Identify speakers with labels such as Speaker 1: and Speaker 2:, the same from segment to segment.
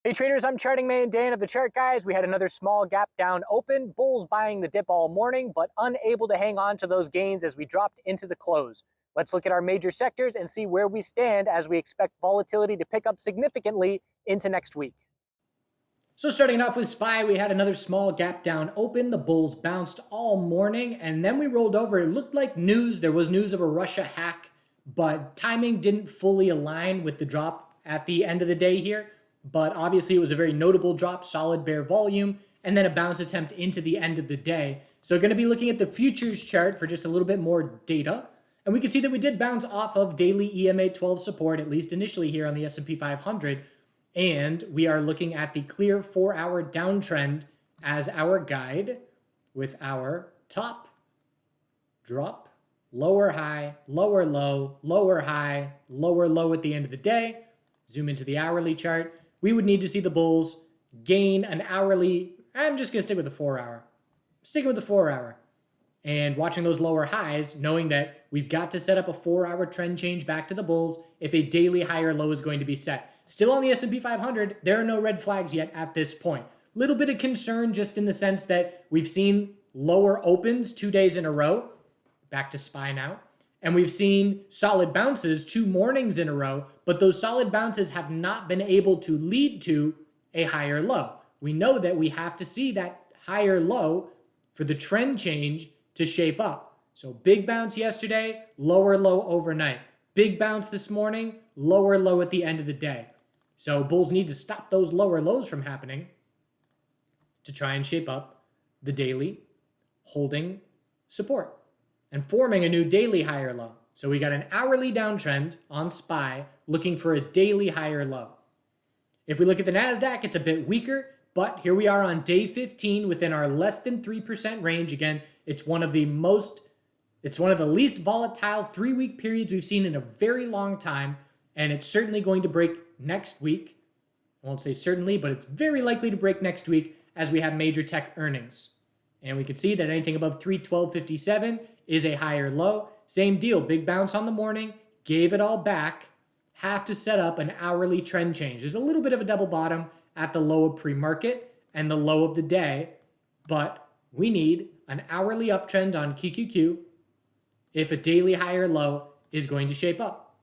Speaker 1: Hey traders, I'm Charting Man Dan of the Chart Guys. We had another small gap down open. Bulls buying the dip all morning, but unable to hang on to those gains as we dropped into the close. Let's look at our major sectors and see where we stand as we expect volatility to pick up significantly into next week.
Speaker 2: So starting off with SPY, we had another small gap down open. The bulls bounced all morning, and then we rolled over. It looked like news. There was news of a Russia hack, but timing didn't fully align with the drop at the end of the day here. But obviously it was a very notable drop, solid bear volume, and then a bounce attempt into the end of the day. So we're going to be looking at the futures chart for just a little bit more data. And we can see that we did bounce off of daily EMA 12 support, at least initially here on the S&P 500. And we are looking at the clear 4-hour downtrend as our guide with our top, drop, lower high, lower low, lower high, lower low at the end of the day. Zoom into the hourly chart. We would need to see the bulls gain an hourly. I'm just going to stick with the 4-hour. Sticking with the 4-hour. And watching those lower highs, knowing that we've got to set up a 4-hour trend change back to the bulls if a daily higher low is going to be set. Still on the S&P 500, there are no red flags yet at this point. Little bit of concern just in the sense that we've seen lower opens 2 days in a row. Back to SPY now. And we've seen solid bounces 2 mornings in a row, but those solid bounces have not been able to lead to a higher low. We know that we have to see that higher low for the trend change to shape up. So big bounce yesterday, lower low overnight. Big bounce this morning, lower low at the end of the day. So bulls need to stop those lower lows from happening to try and shape up the daily holding support and forming a new daily higher low. So we got an hourly downtrend on SPY looking for a daily higher low. If we look at the NASDAQ, it's a bit weaker, but here we are on day 15 within our less than 3% range. Again, it's one of the least volatile 3-week periods we've seen in a very long time, and it's certainly going to break next week. I won't say certainly, but it's very likely to break next week as we have major tech earnings. And we can see that anything above 312.57 is a higher low. Same deal, big bounce on the morning, gave it all back, have to set up an hourly trend change. There's a little bit of a double bottom at the low of pre-market and the low of the day, but we need an hourly uptrend on QQQ if a daily higher low is going to shape up.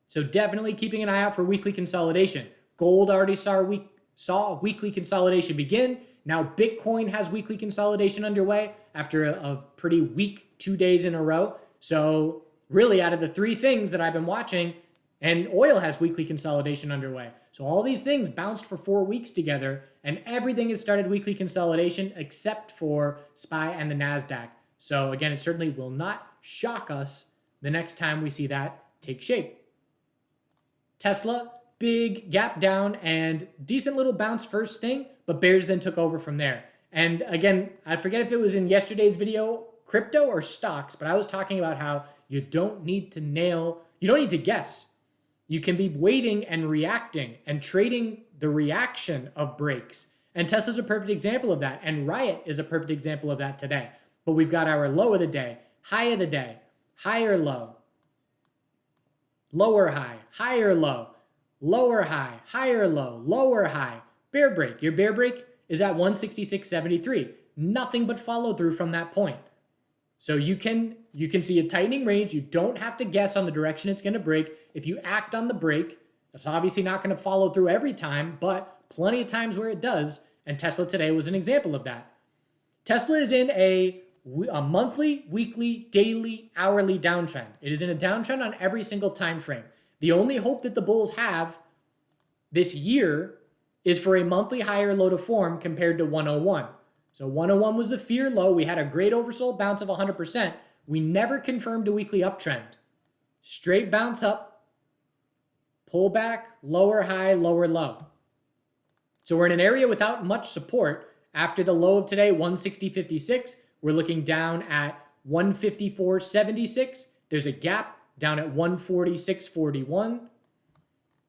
Speaker 2: So definitely keeping an eye out for weekly consolidation. Gold already saw weekly consolidation begin. Now Bitcoin has weekly consolidation underway after a pretty weak 2 days in a row. So really out of the 3 things that I've been watching, and oil has weekly consolidation underway. So all these things bounced for 4 weeks together, and everything has started weekly consolidation except for SPY and the NASDAQ. So again, it certainly will not shock us the next time we see that take shape. Tesla, big gap down and decent little bounce first thing, but bears then took over from there. And again, I forget if it was in yesterday's video, crypto or stocks, but I was talking about how you don't need to guess. You can be waiting and reacting and trading the reaction of breaks. And Tesla's a perfect example of that. And Riot is a perfect example of that today. But we've got our low of the day, high of the day, higher low, lower high, higher low, lower high, higher low, lower high, bear break. Your bear break is at 166.73. Nothing but follow through from that point. So you can see a tightening range. You don't have to guess on the direction it's going to break. If you act on the break, it's obviously not going to follow through every time, but plenty of times where it does. And Tesla today was an example of that. Tesla is in a monthly, weekly, daily, hourly downtrend. It is in a downtrend on every single time frame. The only hope that the bulls have this year is for a monthly higher low to form compared to 101. So 101 was the fear low. We had a great oversold bounce of 100%. We never confirmed a weekly uptrend. Straight bounce up, pull back, lower high, lower low. So we're in an area without much support. After the low of today, 160.56, we're looking down at 154.76. There's a gap down at 146.41.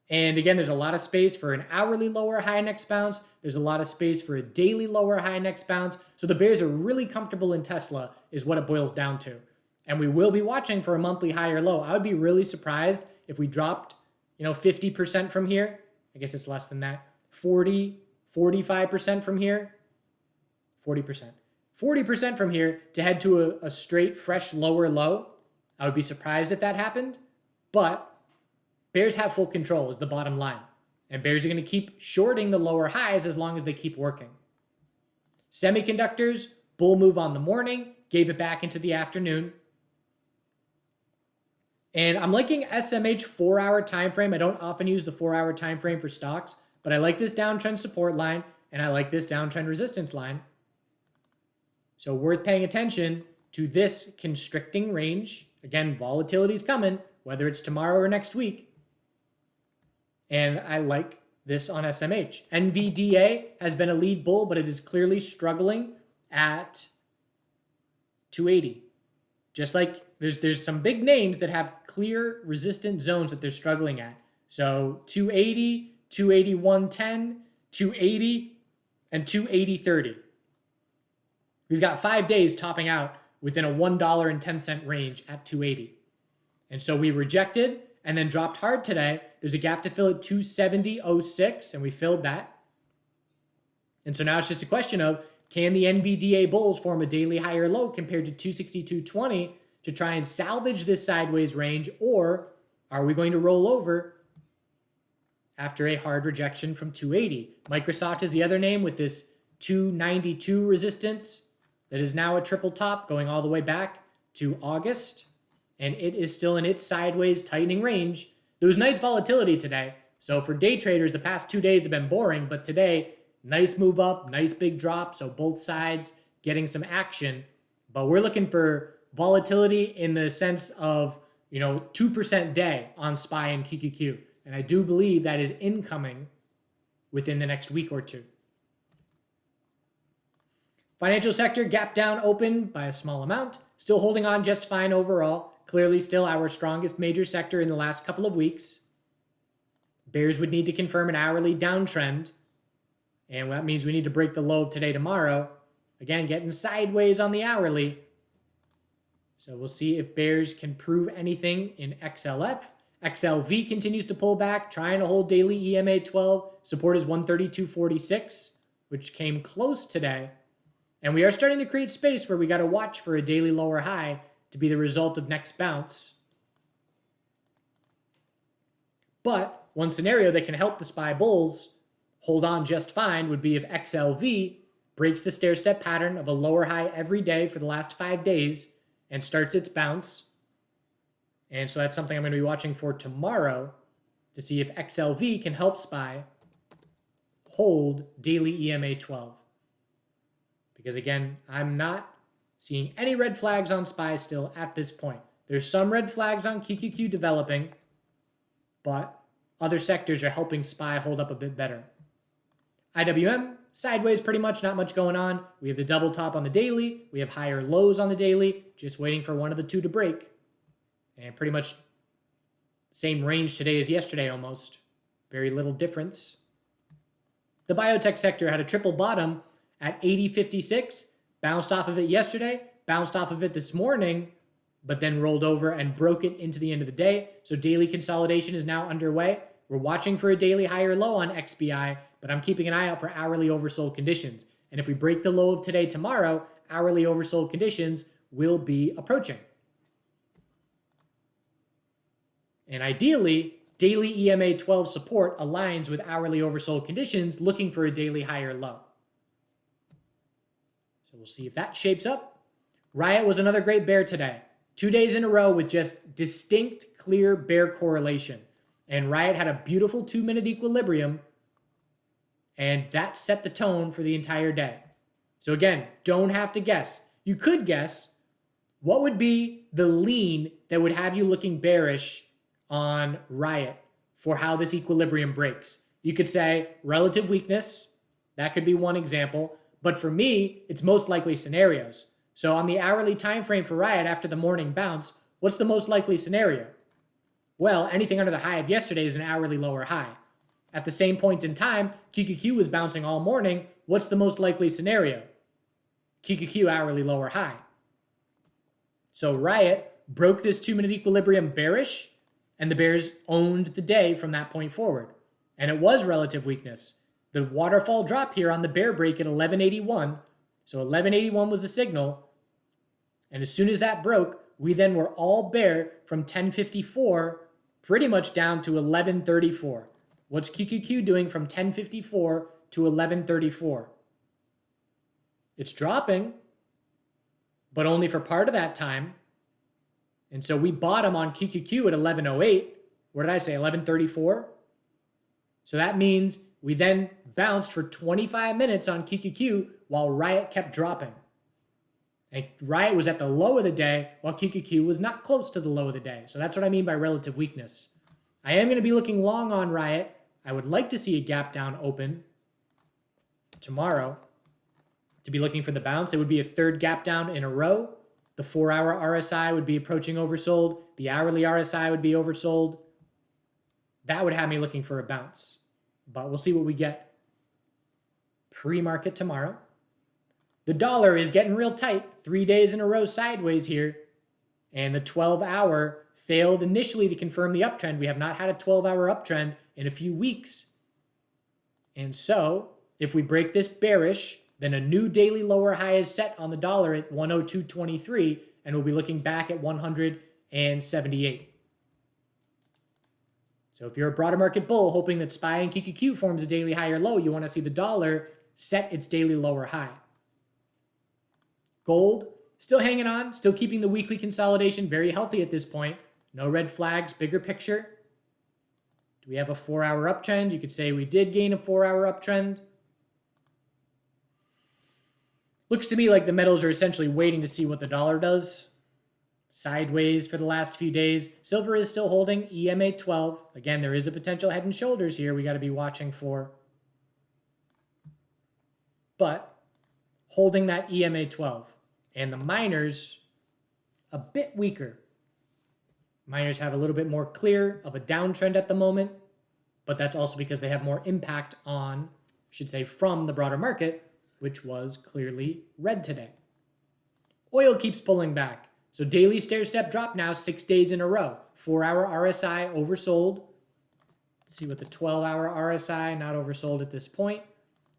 Speaker 2: And again, there's a lot of space for an hourly lower high next bounce. There's a lot of space for a daily lower high next bounce. So the bears are really comfortable in Tesla is what it boils down to. And we will be watching for a monthly higher low. I would be really surprised if we dropped, 50% from here I guess it's less than that. 40, 45% from here. 40%. 40% from here to head to a straight, fresh, lower low. I would be surprised if that happened, but bears have full control is the bottom line. And bears are going to keep shorting the lower highs as long as they keep working. Semiconductors, bull move on the morning, gave it back into the afternoon. And I'm liking SMH 4-hour time frame. I don't often use the 4-hour time frame for stocks, but I like this downtrend support line, and I like this downtrend resistance line. So worth paying attention to this constricting range. Again, volatility is coming, whether it's tomorrow or next week. And I like this on SMH. NVDA has been a lead bull, but it is clearly struggling at 280. Just like there's some big names that have clear resistant zones that they're struggling at. So 280, 281.10, 280, and 280.30. We've got 5 days topping out within a $1.10 range at 280. And so we rejected and then dropped hard today. There's a gap to fill at 270.06, and we filled that. And so now it's just a question of, can the NVDA bulls form a daily higher low compared to 262.20 to try and salvage this sideways range, or are we going to roll over after a hard rejection from 280? Microsoft is the other name with this 292 resistance that is now a triple top going all the way back to August, and it is still in its sideways tightening range. There was nice volatility today. So for day traders, the past 2 days have been boring, but today, nice move up, nice big drop. So both sides getting some action, but we're looking for volatility in the sense of, 2% day on SPY and QQQ. And I do believe that is incoming within the next week or two. Financial sector gap down open by a small amount, still holding on just fine overall. Clearly still our strongest major sector in the last couple of weeks. Bears would need to confirm an hourly downtrend, and that means we need to break the low of today, tomorrow. Again, getting sideways on the hourly. So we'll see if bears can prove anything in XLF. XLV continues to pull back, trying to hold daily EMA 12. Support is 132.46, which came close today. And we are starting to create space where we got to watch for a daily lower high to be the result of next bounce. But one scenario that can help the SPY bulls hold on just fine would be if XLV breaks the stair-step pattern of a lower high every day for the last 5 days and starts its bounce. And so that's something I'm going to be watching for tomorrow to see if XLV can help SPY hold daily EMA 12. Because again, I'm not seeing any red flags on SPY still at this point. There's some red flags on QQQ developing, but other sectors are helping SPY hold up a bit better. IWM, sideways pretty much, not much going on. We have the double top on the daily. We have higher lows on the daily, just waiting for one of the two to break. And pretty much same range today as yesterday almost. Very little difference. The biotech sector had a triple bottom at 80.56, bounced off of it yesterday, bounced off of it this morning, but then rolled over and broke it into the end of the day. So daily consolidation is now underway. We're watching for a daily higher low on XBI, but I'm keeping an eye out for hourly oversold conditions. And if we break the low of today, tomorrow, hourly oversold conditions will be approaching. And ideally, daily EMA 12 support aligns with hourly oversold conditions, looking for a daily higher low. So we'll see if that shapes up. Riot was another great bear today. 2 days in a row with just distinct, clear bear correlation. And Riot had a beautiful 2-minute equilibrium, and that set the tone for the entire day. So again, don't have to guess. You could guess what would be the lean that would have you looking bearish on Riot for how this equilibrium breaks. You could say relative weakness. That could be one example. But for me, it's most likely scenarios. So on the hourly time frame for Riot after the morning bounce, what's the most likely scenario? Well, anything under the high of yesterday is an hourly lower high. At the same point in time, QQQ was bouncing all morning. What's the most likely scenario? QQQ hourly lower high. So Riot broke this 2-minute equilibrium bearish, and the bears owned the day from that point forward. And it was relative weakness. The waterfall drop here on the bear break at 1181. So 1181 was the signal. And as soon as that broke, we then were all bear from 1054 pretty much down to 1134. What's QQQ doing from 1054 to 1134? It's dropping, but only for part of that time. And so we bottom on QQQ at 1108. What did I say, 1134? So that means we then bounced for 25 minutes on QQQ while Riot kept dropping. And Riot was at the low of the day while QQQ was not close to the low of the day. So that's what I mean by relative weakness. I am going to be looking long on Riot. I would like to see a gap down open tomorrow to be looking for the bounce. It would be a third gap down in a row. The 4-hour RSI would be approaching oversold. The hourly RSI would be oversold. That would have me looking for a bounce. But we'll see what we get pre-market tomorrow. The dollar is getting real tight. 3 days in a row sideways here. And the 12-hour failed initially to confirm the uptrend. We have not had a 12-hour uptrend in a few weeks. And so, if we break this bearish, then a new daily lower high is set on the dollar at 102.23, and we'll be looking back at 178. So if you're a broader market bull hoping that SPY and QQQ forms a daily high or low, you want to see the dollar set its daily lower high. Gold, still hanging on, still keeping the weekly consolidation very healthy at this point. No red flags, bigger picture. Do we have a 4-hour uptrend? You could say we did gain a 4-hour uptrend. Looks to me like the metals are essentially waiting to see what the dollar does. Sideways for the last few days. Silver is still holding EMA 12. Again, there is a potential head and shoulders here we got to be watching for. But holding that EMA 12. And the miners, a bit weaker. Miners have a little bit more clear of a downtrend at the moment, but that's also because they have more impact on, I should say, from the broader market, which was clearly red today. Oil keeps pulling back. So daily stair-step drop now 6 days in a row. 4-hour RSI oversold. Let's see what the 12-hour RSI, not oversold at this point.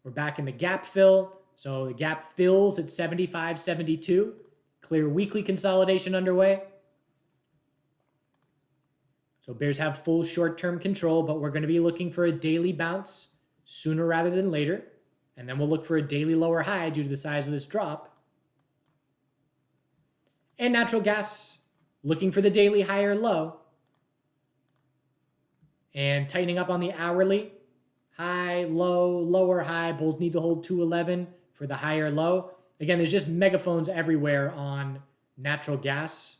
Speaker 2: We're back in the gap fill. So the gap fills at 75.72. Clear weekly consolidation underway. So bears have full short-term control, but we're going to be looking for a daily bounce sooner rather than later. And then we'll look for a daily lower high due to the size of this drop. And natural gas, looking for the daily high or low. And tightening up on the hourly. High, low, lower high. Bulls need to hold 211 for the high or low. Again, there's just megaphones everywhere on natural gas.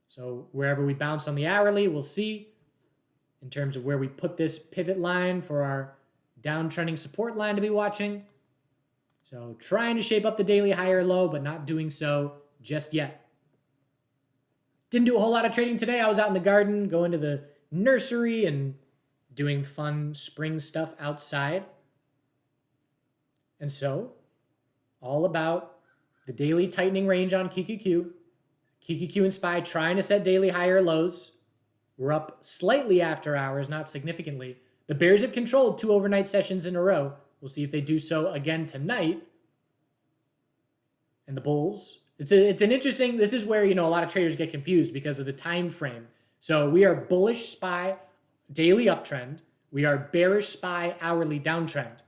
Speaker 2: So wherever we bounce on the hourly, we'll see in terms of where we put this pivot line for our downtrending support line to be watching. So trying to shape up the daily high or low, but not doing so just yet. Didn't do a whole lot of trading today. I was out in the garden, going to the nursery and doing fun spring stuff outside. And so, all about the daily tightening range on QQQ. QQQ and SPY trying to set daily higher lows. We're up slightly after hours, not significantly. The bears have controlled 2 overnight sessions in a row. We'll see if they do so again tonight. And the bulls, it's an interesting, this is where, a lot of traders get confused because of the time frame. So we are bullish SPY daily uptrend. We are bearish SPY hourly downtrend.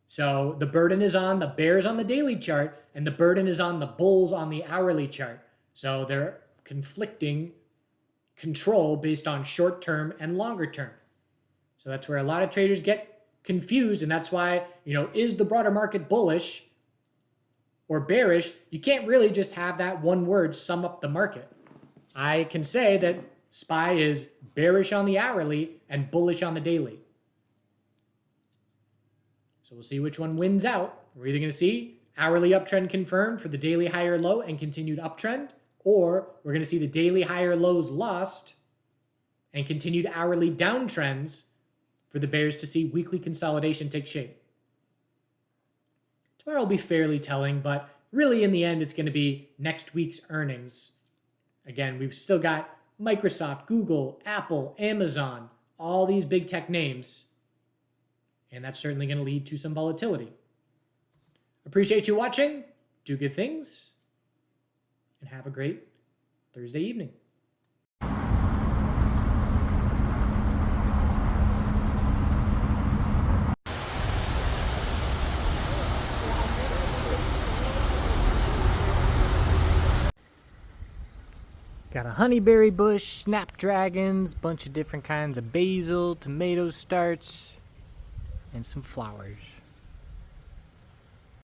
Speaker 2: So the burden is on the bears on the daily chart and the burden is on the bulls on the hourly chart. So they're conflicting control based on short term and longer term. So that's where a lot of traders get confused. And that's why, is the broader market bullish or bearish? You can't really just have that one word sum up the market. I can say that SPY is bearish on the hourly and bullish on the daily. So we'll see which one wins out. We're either going to see hourly uptrend confirmed for the daily higher low and continued uptrend, or we're going to see the daily higher lows lost and continued hourly downtrends for the bears to see weekly consolidation take shape. Tomorrow will be fairly telling, but really in the end, it's going to be next week's earnings. Again, we've still got Microsoft, Google, Apple, Amazon, all these big tech names. And that's certainly going to lead to some volatility. Appreciate you watching. Do good things. And have a great Thursday evening.
Speaker 1: Got a honeyberry bush, snapdragons, bunch of different kinds of basil, tomato starts, and some flowers.